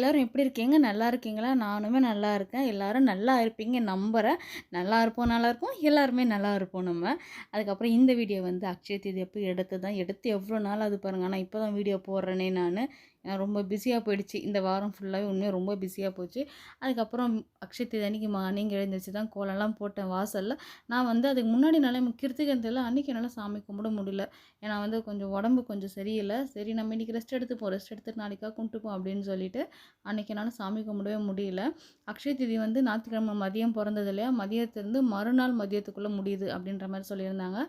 எல்லாரும் எப்படி இருக்கீங்க? நல்லா இருக்கீங்களா? நானுமே நல்லா இருக்கேன். எல்லாரும் நல்லா இருப்பீங்க நம்புறேன். நல்லா இருப்போம், நல்லா இருப்போம். எல்லாருமே நல்லா இருப்போம் நம்ம. அதுக்கப்புறம் இந்த வீடியோ வந்து அக்ஷய தீதி அப்போ எடுத்தது எடுத்து எவ்வளோ நாள் ஆகுது பாருங்க. ஆனா இப்போ தான் வீடியோ போடுறேனே நானு. ஏன்னா ரொம்ப பிஸியா போயிடுச்சு. இந்த வாரம் ஃபுல்லாவே உண்மையா ரொம்ப பிஸியா போச்சு. அதுக்கப்புறம் அக்ஷய தீதி அன்னைக்கு மார்னிங் எழுந்திரிச்சு தான் கோலம்லாம் போட்டேன் வாசல்ல. நான் வந்து அதுக்கு முன்னாடி நாளே கிருத்திகை தெரியல அன்னைக்கு என்னால சாமி கும்பிட முடியல. ஏன்னா வந்து கொஞ்சம் உடம்பு கொஞ்சம் சரியில்ல. சரி நம்ம இன்னைக்கு ரெஸ்ட் எடுத்துப்போம். ரெஸ்ட் எடுத்துட்டு நாளைக்கா கும்பிட்டுப்போம் அப்படின்னு சொல்லிட்டு அன்னைக்கு என்னால் சாமி கும்பிடவே முடியல. அக்ஷய திதி வந்து ஞாயிற்றுக்கிழமை மதியம் பிறந்தது இல்லையா, மதியத்திலேருந்து மறுநாள் மதியத்துக்குள்ளே முடியுது அப்படின்ற மாதிரி சொல்லியிருந்தாங்க.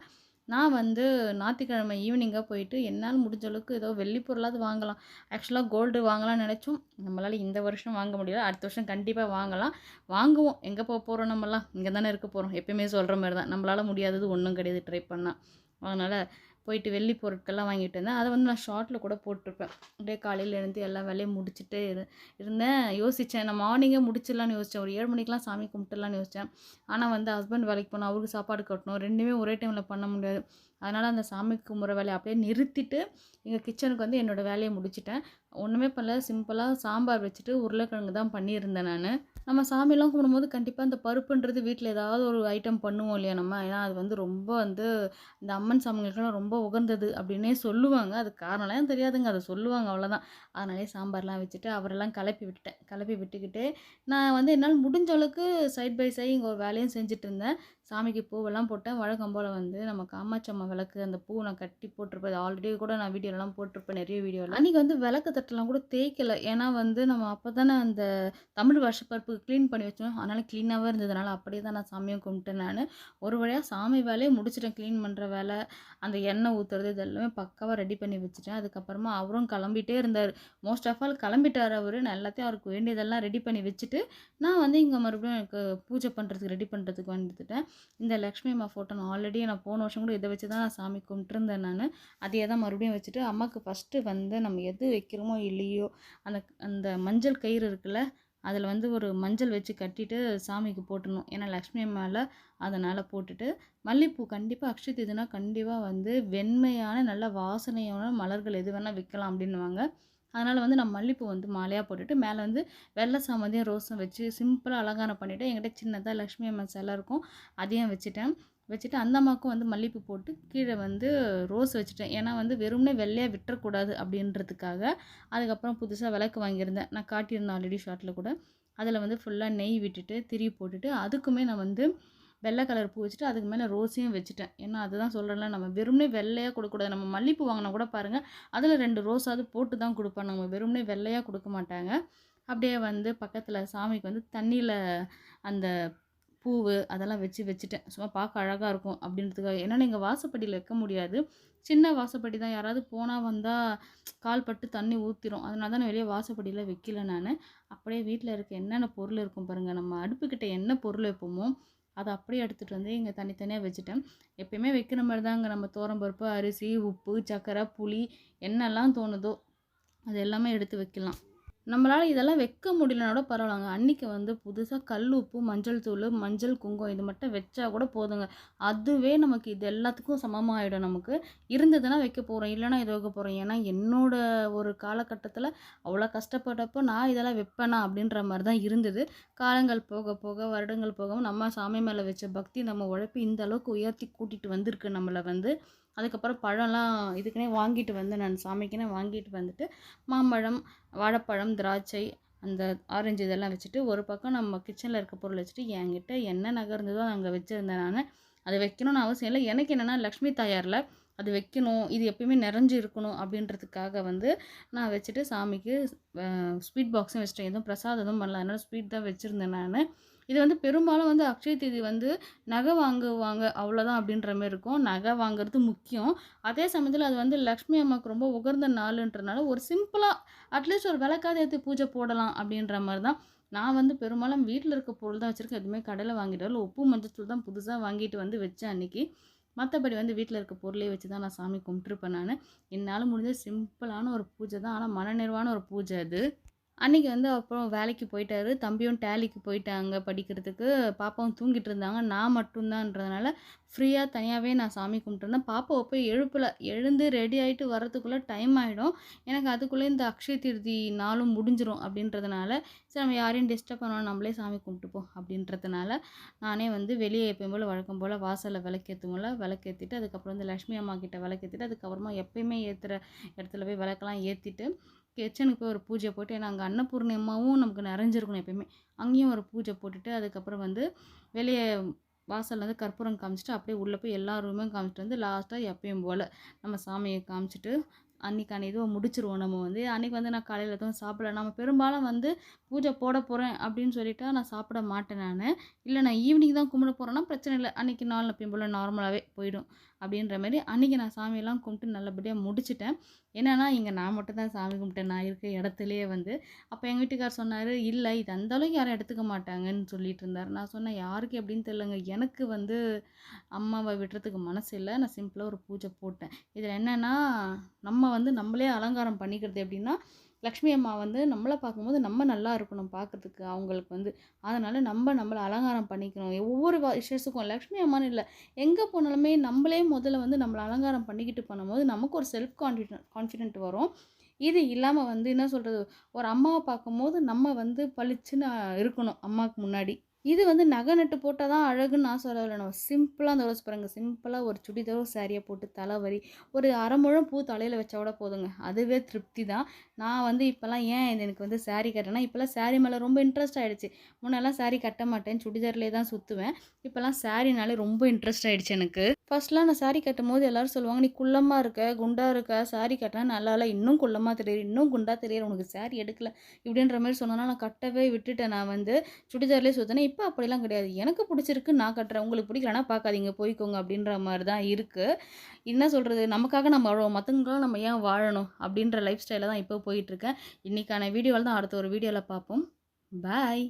நான் வந்து ஞாயிற்றுக்கிழமை ஈவினிங்காக போயிட்டு என்னால் முடிஞ்ச அளவுக்கு ஏதோ வெள்ளி பொருளாவது வாங்கலாம். ஆக்சுவலாக கோல்டு வாங்கலாம்னு நினச்சோம். நம்மளால் இந்த வருஷம் வாங்க முடியல. அடுத்த வருஷம் கண்டிப்பாக வாங்கலாம். வாங்குவோம். எங்கே போகிறோம் நம்மலாம்? இங்கே தானே இருக்க போகிறோம். எப்பயுமே சொல்கிற மாதிரி தான். நம்மளால் முடியாதது ஒன்றும் கிடையாது ட்ரை பண்ணால். அதனால் போயிட்டு வெள்ளி பொருட்கள்லாம் வாங்கிட்டு இருந்தேன். அதை வந்து நான் ஷார்ட்டில் கூட போட்டிருப்பேன். அப்படியே காலையில் எழுந்து எல்லா வேலையும் முடிச்சுட்டு இருந்தேன். யோசித்தேன். நான் மார்னிங்கே முடிச்சிடலான்னு யோசித்தேன். ஒரு 7 மணிக்கெலாம் சாமி கும்பிட்டுலான்னு யோசித்தேன். ஆனால் வந்து ஹஸ்பண்ட் வேலைக்கு போனால் அவருக்கு சாப்பாடு கட்டணும். 2மே ஒரே டைமில் பண்ண முடியாது. அதனால் அந்த சாமி கும்பிட்ற வேலையை அப்படியே நிறுத்திட்டு எங்கள் கிச்சனுக்கு வந்து என்னோடய வேலையை முடிச்சிட்டேன். ஒன்றுமே பண்ணல. சிம்பிளாக சாம்பார் வச்சுட்டு உருளைக்கிழங்கு தான் பண்ணியிருந்தேன் நான். நம்ம சாமிலாம் கும்பிடும்போது கண்டிப்பாக இந்த பருப்புன்றது வீட்டில் ஏதாவது ஒரு ஐட்டம் பண்ணுவோம் இல்லையா நம்ம. ஏன்னா அது வந்து ரொம்ப வந்து இந்த அம்மன் சாமிகளுக்கெல்லாம் ரொம்ப உகந்தது அப்படின்னே சொல்லுவாங்க. அது காரணம்லாம் தெரியாதுங்க. அதை சொல்லுவாங்க அவ்வளோதான். அதனாலே சாம்பார்லாம் வச்சுட்டு அவரெல்லாம் கிளப்பி விட்டுட்டேன். கிளப்பி விட்டுக்கிட்டு நான் வந்து என்னால் முடிஞ்ச அளவுக்கு சைட் பை சைட் இங்கே ஒரு வேலையும் செஞ்சுட்டு இருந்தேன். சாமிக்கு பூவெல்லாம் போட்டேன். வழக்கம் போல் வந்து நம்ம காமாட்சி அம்மா விளக்கு அந்த பூ நான் கட்டி போட்டிருப்பேன். ஆல்ரெடி கூட நான் வீடியோலாம் போட்டிருப்பேன் நிறைய வீடியோவில். அன்றைக்கி வந்து விளக்கு தட்டெல்லாம் கூட தேய்க்கலை. ஏன்னா வந்து நம்ம அப்போ தானே அந்த தமிழ் வருஷப்பருப்பு க்ளீன் பண்ணி வச்சோம். அதனால் க்ளீனாகவே இருந்ததுனால அப்படியே தான் நான் சாமியை கும்பிட்டேன் நான். ஒரு வழியாக சாமி வேலையை முடிச்சிட்டேன். க்ளீன் பண்ணுற வேலை, அந்த எண்ணெய் ஊற்றுறது இது எல்லாமே பக்காவாக ரெடி பண்ணி வச்சுட்டேன். அதுக்கப்புறமா அவரும் கிளம்பிட்டே இருந்தார். மோஸ்ட் ஆஃப் ஆல் கிளம்பிட்டார் அவர். நான் எல்லாத்தையும் அவருக்கு வேண்டியதெல்லாம் ரெடி பண்ணி வச்சுட்டு நான் வந்து இங்கே மறுபடியும் எனக்கு பூஜை பண்ணுறதுக்கு ரெடி பண்ணுறதுக்கு வந்துட்டேன். இந்த லக்ஷ்மி அம்மா ஃபோட்டோ நான் போன வருஷம் கூட இதை வச்சு தான் நான் சாமி கும்பிட்டுருந்தேன் நான். அதையே தான் மறுபடியும் வச்சுட்டு அம்மாவுக்கு ஃபஸ்ட்டு வந்து நம்ம எது வைக்கிறோமோ இல்லையோ அந்த அந்த மஞ்சள் கயிறு இருக்குல்ல, அதில் வந்து ஒரு மஞ்சள் வச்சு கட்டிட்டு சாமிக்கு போட்டுடணும். ஏன்னா லக்ஷ்மி அம்மாவில் அதனால் போட்டுட்டு மல்லிகைப்பூ கண்டிப்பாக அக்ஷய தீதினா கண்டிப்பாக வந்து வெண்மையான நல்ல வாசனையான மலர்கள் எது வேணால் வைக்கலாம் அப்படின்னுவாங்க. அதனால் வந்து நான் மல்லிகைப்பூ வந்து மாலையாக போட்டுட்டு மேலே வந்து வெள்ளை சாமந்தியும் ரோஸும் வச்சு சிம்பிளாக அலங்காரம் பண்ணிவிட்டு என்கிட்ட சின்னதாக லக்ஷ்மி அம்மன் சிலை இருக்கும், அதையும் வச்சுட்டு அந்த அம்மாவுக்கும் வந்து மல்லிகைப்பூ போட்டு கீழே வந்து ரோஸ் வச்சுட்டேன். ஏன்னா வந்து வெறுமனே வெள்ளையாக விட்டுறக்கூடாது அப்படின்றதுக்காக. அதுக்கப்புறம் புதுசாக விளக்கு வாங்கியிருந்தேன். நான் காட்டியிருந்தேன் ஆல்ரெடி ஷார்ட்டில் கூட. அதில் வந்து ஃபுல்லாக நெய் விட்டுட்டு திரி போட்டுட்டு அதுக்குமே நான் வந்து வெள்ளை கலர் பூ வச்சுட்டு அதுக்கு மேலே ரோஸையும் வச்சுட்டேன். ஏன்னா அதுதான் சொல்கிறேன்ல, நம்ம வெறுமனே வெள்ளையாக கொடுக்கக்கூடாது. நம்ம மல்லிகைப்பூ வாங்கினா கூட பாருங்கள், அதில் 2 ரோஸாவது போட்டு தான் கொடுப்பாங்க. நம்ம வெறுமனே வெள்ளையாக கொடுக்க மாட்டாங்க. அப்படியே வந்து பக்கத்தில் சாமிக்கு வந்து தண்ணியில் அந்த பூவு அதெல்லாம் வச்சுட்டேன். சும்மா பார்க்க அழகாக இருக்கும் அப்படின்றதுக்காக. ஏன்னா எங்கள் வாசப்படியில் வைக்க முடியாது. சின்ன வாசப்படி தான். யாராவது போனால் வந்தால் கால் பட்டு தண்ணி ஊற்றிரும். அதனால தான் நான் வெளியே வாசப்படியில் வைக்கல நான். அப்படியே வீட்டில் இருக்க என்னென்ன பொருள் இருக்கும் பாருங்கள், நம்ம அடுப்புக்கிட்ட என்ன பொருள் வைப்போமோ அதை அப்படியே எடுத்துகிட்டு வந்து இங்கே தனித்தனியாக வச்சுட்டேன். எப்பயுமே வைக்கிற மாதிரி தாங்க. நம்ம துவரம்பருப்பு, அரிசி, உப்பு, சர்க்கரை, புளி என்னெல்லாம் தோணுதோ அது எல்லாமே எடுத்து வைக்கலாம். நம்மளால் இதெல்லாம் வைக்க முடியலனா கூட பரவாயில்லங்க. அன்றைக்கி வந்து புதுசாக கல் உப்பு, மஞ்சள் தூள், மஞ்சள் குங்குமம் இது மட்டும் வச்சா கூட போதுங்க. அதுவே நமக்கு இது எல்லாத்துக்கும் சமமாகிடும். நமக்கு இருந்ததுன்னா வைக்க போகிறோம், இல்லைனா இதை வைக்க போகிறோம். ஏன்னா என்னோட ஒரு காலகட்டத்தில் அவ்வளோ கஷ்டப்பட்டப்போ நான் இதெல்லாம் வைப்பேனா அப்படின்ற மாதிரி தான் இருந்தது. காலங்கள் போக போக வருடங்கள் போகவும் நம்ம சாமி மேலே வச்ச பக்தி நம்ம உழைப்பு இந்த அளவுக்கு உயர்த்தி கூட்டிகிட்டு வந்திருக்கு நம்மளை வந்து. அதுக்கப்புறம் பழம்லாம் இதுக்குன்னே வாங்கிட்டு வந்து நான் சாமிக்குன்னே வாங்கிட்டு வந்துட்டு மாம்பழம், வாழைப்பழம், திராட்சை, அந்த ஆரஞ்சு இதெல்லாம் வச்சுட்டு ஒரு பக்கம் நம்ம கிச்சனில் இருக்க பொருள் வச்சுட்டு என்கிட்ட என்ன நகர்ந்ததோ அங்கே வச்சுருந்தேன் நான். அது வைக்கணும்னு அவசியம் இல்லை. எனக்கு என்னென்னா லக்ஷ்மி தாயாரில் அது வைக்கணும், இது எப்பயுமே நிறைஞ்சு இருக்கணும் அப்படின்றதுக்காக வந்து நான் வச்சுட்டு சாமிக்கு ஸ்வீட் பாக்ஸும் வச்சுட்டேன். எதுவும் பிரசாதம் எதுவும் பண்ணல. அதனால் ஸ்வீட் தான் வச்சுருந்தேன் நான். இது வந்து பெரும்பாலும் வந்து அக்ஷய தீதி வந்து நகை வாங்குவாங்க அவ்வளோதான் அப்படின்ற மாதிரி இருக்கும். நகை வாங்குறது முக்கியம். அதே சமயத்தில் அது வந்து லக்ஷ்மி அம்மாவுக்கு ரொம்ப உகந்த நாளுன்றனால ஒரு சிம்பிளாக அட்லீஸ்ட் ஒரு விளக்காவது ஏற்றி பூஜை போடலாம் அப்படின்ற மாதிரி தான். நான் வந்து பெரும்பாலும் வீட்டில் இருக்க பொருள் தான் வச்சுருக்கேன். எதுவுமே கடையில் வாங்கிட்டு வரல. உப்பு மஞ்சத்தூள் தான் புதுசாக வாங்கிட்டு வந்து வச்சேன் அன்றைக்கி. மற்றபடி வந்து வீட்டில் இருக்க பொருளே வச்சு தான் நான் சாமி கும்பிட்டுருப்பேன் நான். என்னால் முடிஞ்ச சிம்பிளான ஒரு பூஜை தான். ஆனால் மனநிறைவான ஒரு பூஜை அது. அன்னைக்கு வந்து அப்புறம் வேலைக்கு போயிட்டாரு. தம்பியும் டேலிக்கு போயிட்டாங்க படிக்கிறதுக்கு. பாப்பாவும் தூங்கிட்டு இருந்தாங்க. நான் மட்டும் தான்றதுனால ஃப்ரீயா தனியாவே நான் சாமி கும்பிட்டுருந்தேன். பாப்பாவ போய் எழுப்பல. எழுந்து ரெடி ஆயிட்டு வரதுக்குள்ள டைம் ஆயிடும். எனக்கு அதுக்குள்ளே இந்த அக்ஷய திருதி நாளும் முடிஞ்சிரும் அப்படின்றதுனால, சரி நம்ம யாரையும் டிஸ்டர்ப் பண்ண வேணாம். நம்மளே சாமி கும்பிட்டுப்போம் அப்படின்றதுனால, நானே வந்து வெளியே எப்பயும் போல வழக்கம் போல வாசல்ல விளக்கேத்துவோம்ல, விளக்கேத்திட்டு அதுக்கப்புறம் வந்து லட்சுமி அம்மா கிட்ட விளக்கேத்திட்டு, அதுக்கப்புறமா எப்பயுமே ஏத்துற இடத்துல போய் விளக்கெல்லாம் ஏத்திட்டு கிச்சனுக்கு போய் ஒரு பூஜை போட்டு, ஏன்னா அங்கே அன்னபூர்ணி அம்மாவும் நமக்கு நிறைஞ்சிருக்கணும் எப்பயுமே. அங்கேயும் ஒரு பூஜை போட்டுட்டு, அதுக்கப்புறம் வந்து வெளியே வாசல்ல வந்து கற்பூரம் காமிச்சிட்டு, அப்படியே உள்ளே போய் எல்லா ரூமையும் காமிச்சிட்டு வந்து லாஸ்ட்டாக எப்பயும் போல் நம்ம சாமியை காமிச்சிட்டு, அன்றைக்கான இதுவை முடிச்சிருவோம் நம்ம வந்து. அன்றைக்கி வந்து நான் காலையில் எதுவும் சாப்பிடல. நம்ம பெரும்பாலும் வந்து பூஜை போட போகிறேன் அப்படின்னு சொல்லிட்டா நான் சாப்பிட மாட்டேன் நான். இல்லை நான் ஈவினிங் தான் கும்பிட போகிறேன்னா பிரச்சனை இல்லை. அன்றைக்கி நாள் எப்பயும் போல் நார்மலாகவே போயிடும். அப்படின்ற மாரி அன்றைக்கி நான் சாமியெல்லாம் கும்பிட்டு நல்லபடியாக முடிச்சுட்டேன். என்னன்னா, இங்கே நான் மட்டும் தான் சாமி கும்பிட்டேன். நான் இருக்க இடத்துலயே வந்து. அப்போ எங்கள் வீட்டுக்காரர் சொன்னாரு, "இல்ல இது அந்த அளவுக்கு யாரும் எடுத்துக்க மாட்டாங்கன்னு" சொல்லிட்டு இருந்தாரு. நான் சொன்னேன், "யாருக்கு எப்படின்னு தெரியலங்க. எனக்கு வந்து அம்மாவ விடுறதுக்கு மனசு இல்ல. நான் சிம்பிளா ஒரு பூஜை போட்டேன்." இதில என்னன்னா, நம்ம வந்து நம்மளே அலங்காரம் பண்ணிக்கிறது எப்படின்னா, லக்ஷ்மி அம்மா வந்து நம்மள பார்க்கும்போது நம்ம நல்லா இருக்கணும் பார்க்கறதுக்கு அவங்களுக்கு வந்து. அதனால நம்மள அலங்காரம் பண்ணிக்கணும். ஒவ்வொரு விசேஷத்துக்கும் லக்ஷ்மி அம்மான்னு இல்ல. எங்கே போனாலுமே நம்மளே முதல்ல வந்து நம்மள அலங்காரம் பண்ணிக்கிட்டு பண்ணும்போது நமக்கு ஒரு செல்ஃப் கான்ஃபிடென்ட் வரும். இது இல்லாம வந்து என்ன சொல்றது, ஒரு அம்மாவ பார்க்கும்போது நம்ம வந்து பளிச்சுன்னு இருக்கணும் அம்மாவுக்கு முன்னாடி. இது வந்து நகை நட்டு போட்டா தான் அழகுன்னு நான் சொல்லல. நம்ம சிம்பிளா அந்த ரோஸ் பாருங்க. சிம்பிளா ஒரு சுடிதாரோ, சாரிய போட்டு தலைவலி ஒரு 1/2 முழம் பூ தலையில வச்சா கூட போதுங்க. அதுவே திருப்தி தான். நான் வந்து இப்பலாம் ஏன் இது எனக்கு வந்து சாரி கட்டேன்னா, இப்பலாம் சாரி மேல ரொம்ப இன்ட்ரெஸ்ட் ஆயிடுச்சு. முன்னெல்லாம் சாரி கட்ட மாட்டேன். சுடிதார்லேயே தான் சுத்துவேன். இப்பலாம் சாரினாலே ரொம்ப இன்ட்ரெஸ்ட் ஆயிடுச்சு எனக்கு. ஃபர்ஸ்ட்லாம் நான் சாரி கட்டும்போது எல்லாரும் சொல்லுவாங்க, "நீ குள்ளமா இருக்க, குண்டா இருக்க, சாரி கட்டினா நல்லா இல்ல. இன்னும் குள்ளமா தெரியுற, இன்னும் குண்டா தெரியுற. உனக்கு சாரி எடுக்கல." இப்படின்ற மாரி சொன்னனால நான் கட்டவே விட்டுட்டேன். நான் வந்து சுடிதார்லேயே சுத்துனேன். இப்ப அப்படிலாம் கிடையாது. எனக்கு பிடிச்சிருக்கு நான் கட்டுறேன். உங்களுக்கு பிடிக்கலனா பார்க்காதீங்க போய்க்கோங்க அப்படின்ற மாரி தான் இருக்கு. என்ன சொல்றது? நமக்காக நம்ம வாழுவோம். மத்தவங்களுக்காக நம்ம ஏன் வாழணும்? அப்படின்ற லைஃப் ஸ்டைல்ல தான் இப்போ போயிட்டுருக்கேன். இன்னைக்கான வீடியோல தான் அடுத்த ஒரு வீடியோல பார்ப்போம். பாய்.